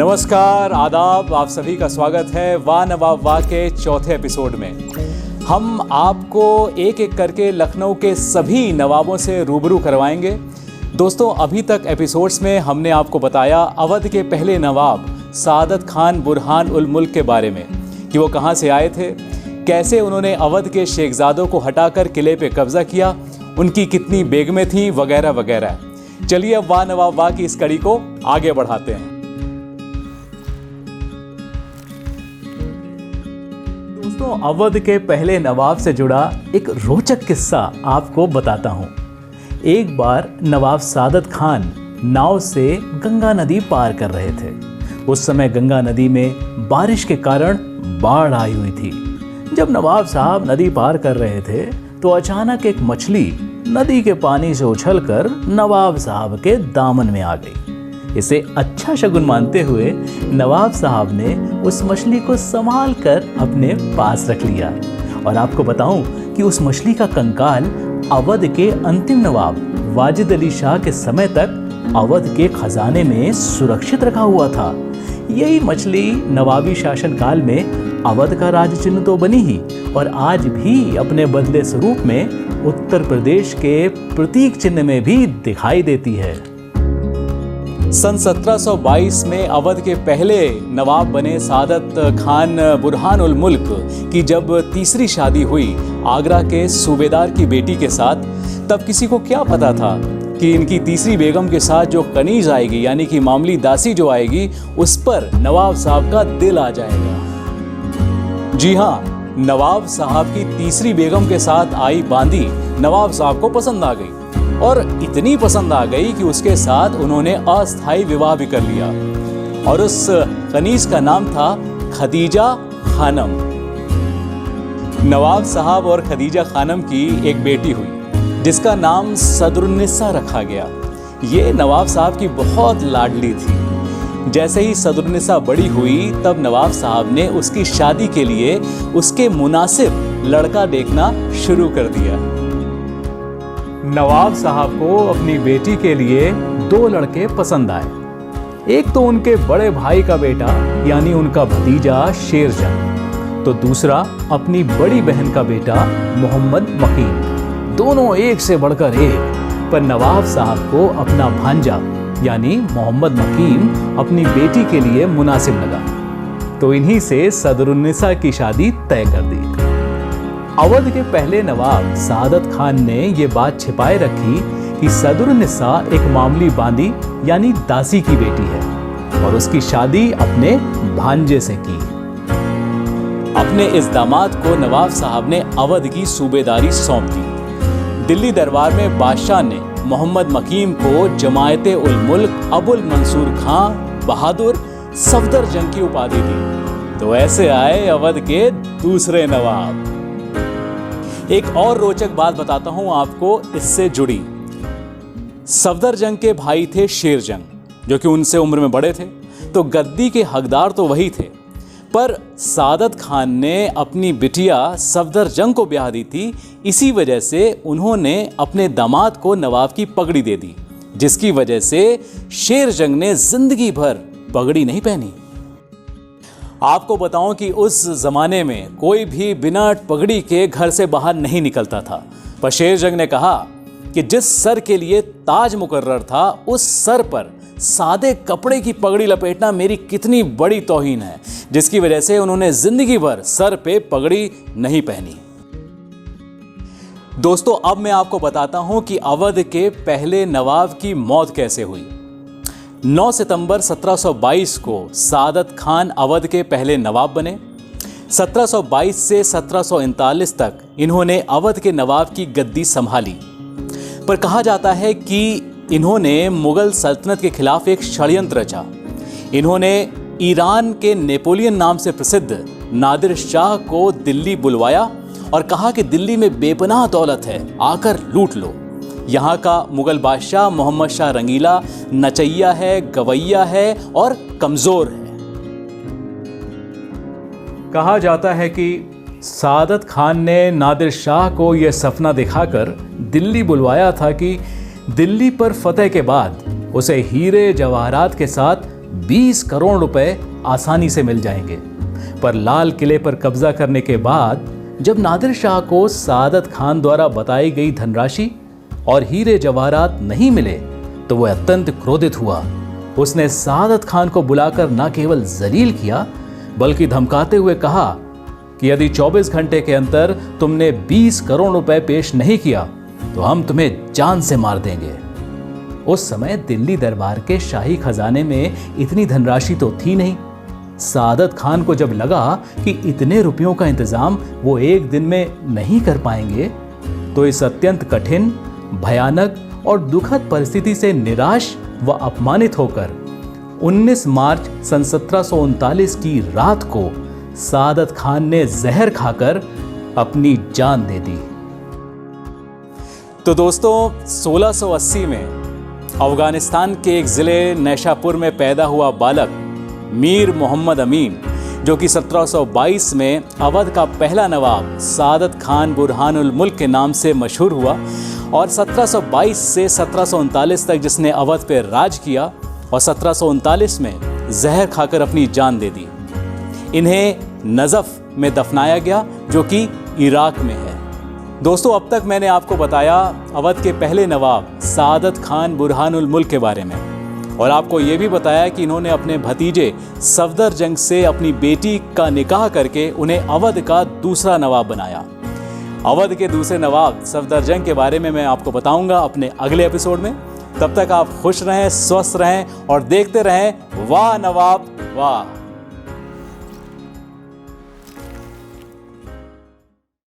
नमस्कार, आदाब, आप सभी का स्वागत है वाह नवाब वाह के चौथे एपिसोड में। हम आपको एक एक करके लखनऊ के सभी नवाबों से रूबरू करवाएंगे। दोस्तों, अभी तक एपिसोड्स में हमने आपको बताया अवध के पहले नवाब सादत खान बुरहान उल मुल्क के बारे में कि वो कहाँ से आए थे, कैसे उन्होंने अवध के शेखजादों को हटाकर किले पे कब्जा किया, उनकी कितनी बेगमें थीं, वगैरह वगैरह। चलिए अब वाह नवाब वाह की इस कड़ी को आगे बढ़ाते हैं। दोस्तों, अवध के पहले नवाब से जुड़ा एक रोचक किस्सा आपको बताता हूँ। एक बार नवाब सादत खान नाव से गंगा नदी पार कर रहे थे। उस समय गंगा नदी में बारिश के कारण बाढ़ आई हुई थी। जब नवाब साहब नदी पार कर रहे थे तो अचानक एक मछली नदी के पानी से उछलकर नवाब साहब के दामन में आ गई। इसे अच्छा शगुन मानते हुए नवाब साहब ने उस मछली को संभाल कर अपने पास रख लिया। और आपको बताऊं कि उस मछली का कंकाल अवध के अंतिम नवाब वाजिद अली शाह के समय तक अवध के खजाने में सुरक्षित रखा हुआ था। यही मछली नवाबी शासनकाल में अवध का राज चिन्ह तो बनी ही, और आज भी अपने बदले स्वरूप में उत्तर प्रदेश के प्रतीक चिन्ह में भी दिखाई देती है। सन 1722 में अवध के पहले नवाब बने सादत खान बुरहान उल मुल्क की जब तीसरी शादी हुई आगरा के सूबेदार की बेटी के साथ, तब किसी को क्या पता था कि इनकी तीसरी बेगम के साथ जो कनीज आएगी, यानी कि मामली दासी जो आएगी, उस पर नवाब साहब का दिल आ जाएगा। जी हाँ, नवाब साहब की तीसरी बेगम के साथ आई बांदी नवाब साहब को पसंद आ गई, और इतनी पसंद आ गई कि उसके साथ उन्होंने अस्थायी विवाह भी कर लिया। और उस कनीज का नाम था खदीजा खानम। नवाब साहब और खदीजा खानम की एक बेटी हुई जिसका नाम सदरुन्निसा रखा गया। ये नवाब साहब की बहुत लाडली थी। जैसे ही सदरुन्निसा बड़ी हुई तब नवाब साहब ने उसकी शादी के लिए उसके मुनासिब लड़का देखना शुरू कर दिया। नवाब साहब को अपनी बेटी के लिए दो लड़के पसंद आए। एक तो उनके बड़े भाई का बेटा यानी उनका भतीजा शेरजंग, तो दूसरा अपनी बड़ी बहन का बेटा मोहम्मद मकीम। दोनों एक से बढ़कर एक, पर नवाब साहब को अपना भांजा यानी मोहम्मद मकीम अपनी बेटी के लिए मुनासिब लगा, तो इन्हीं से सदरुन्निसा की शादी तय कर दी। अवध के पहले नवाब सादत खान ने ये बात छिपाए रखी कि सदरुन्निसा एक मामूली बांदी यानी दासी की बेटी है, और उसकी शादी अपने भांजे से की। अपने इस दामाद को नवाब साहब ने अवध की सूबेदारी सौंप दी। दिल्ली दरबार में बादशाह ने मोहम्मद मकीम को जमायते उल मुल्क अबुल मंसूर खां बहादुर सफदर जंग की उपाधि दी। तो ऐसे आए अवध के दूसरे नवाब। एक और रोचक बात बताता हूं आपको इससे जुड़ी। सफदर जंग के भाई थे शेरजंग, जो कि उनसे उम्र में बड़े थे, तो गद्दी के हकदार तो वही थे। पर सादत खान ने अपनी बिटिया सफदर जंग को ब्याह दी थी। इसी वजह से उन्होंने अपने दामाद को नवाब की पगड़ी दे दी, जिसकी वजह से शेरजंग ने जिंदगी भर पगड़ी नहीं पहनी। आपको बताऊं कि उस जमाने में कोई भी बिना पगड़ी के घर से बाहर नहीं निकलता था। पर शेरजंग ने कहा कि जिस सर के लिए ताज मुकर्रर था, उस सर पर सादे कपड़े की पगड़ी लपेटना मेरी कितनी बड़ी तौहीन है, जिसकी वजह से उन्होंने जिंदगी भर सर पे पगड़ी नहीं पहनी। दोस्तों, अब मैं आपको बताता हूं कि अवध के पहले नवाब की मौत कैसे हुई। 9 सितंबर 1722 को सादत खान अवध के पहले नवाब बने। 1722 से 1739 तक इन्होंने अवध के नवाब की गद्दी संभाली। पर कहा जाता है कि इन्होंने मुगल सल्तनत के खिलाफ एक षड्यंत्र रचा। इन्होंने ईरान के नेपोलियन नाम से प्रसिद्ध नादिर शाह को दिल्ली बुलवाया और कहा कि दिल्ली में बेपनाह दौलत है, आकर लूट लो। यहाँ का मुगल बादशाह मोहम्मद शाह रंगीला नचैया है, गवैया है और कमजोर है। कहा जाता है कि सादत खान ने नादिर शाह को यह सपना दिखाकर दिल्ली बुलवाया था कि दिल्ली पर फतेह के बाद उसे हीरे जवाहरात के साथ 20 करोड़ रुपए आसानी से मिल जाएंगे। पर लाल किले पर कब्जा करने के बाद जब नादिर शाह को सादत खान द्वारा बताई गई धनराशि और हीरे जवाहरात नहीं मिले तो वह अत्यंत क्रोधित हुआ। उसने सादत खान को बुलाकर न केवल जलील किया बल्कि धमकाते हुए कहा कि यदि 24 घंटे के अंदर तुमने 20 करोड़ रुपए पेश नहीं किया तो हम तुम्हें जान से मार देंगे। उस समय दिल्ली दरबार के शाही खजाने में इतनी धनराशि तो थी नहीं। सादत खान को जब लगा कि इतने रुपयों का इंतजाम वो एक दिन में नहीं कर पाएंगे तो इस अत्यंत कठिन, भयानक और दुखद परिस्थिति से निराश व अपमानित होकर 19 मार्च सन 1739 की रात को सादत खान ने जहर खाकर अपनी जान दे दी। तो दोस्तों 1680 में अफगानिस्तान के एक ज़िले नैशापुर में पैदा हुआ बालक मीर मोहम्मद अमीन, जो कि 1722 में अवध का पहला नवाब सादत खान बुरहानुल मुल्क के नाम से मशहूर हुआ और 1722 से 1739 तक जिसने अवध पर राज किया और 1739 में जहर खाकर अपनी जान दे दी। इन्हें नजफ में दफनाया गया जो कि इराक में है। दोस्तों अब तक मैंने आपको बताया अवध के पहले नवाब सादत खान बुरहानुल मुल्क के बारे में और आपको ये भी बताया कि इन्होंने अपने भतीजे सफदरजंग से अपनी बेटी का निकाह करके उन्हें अवध का दूसरा नवाब बनाया। अवध के दूसरे नवाब सफदरजंग के बारे में मैं आपको बताऊंगा अपने अगले एपिसोड में। तब तक आप खुश रहें, स्वस्थ रहें और देखते रहें वाह नवाब वाह।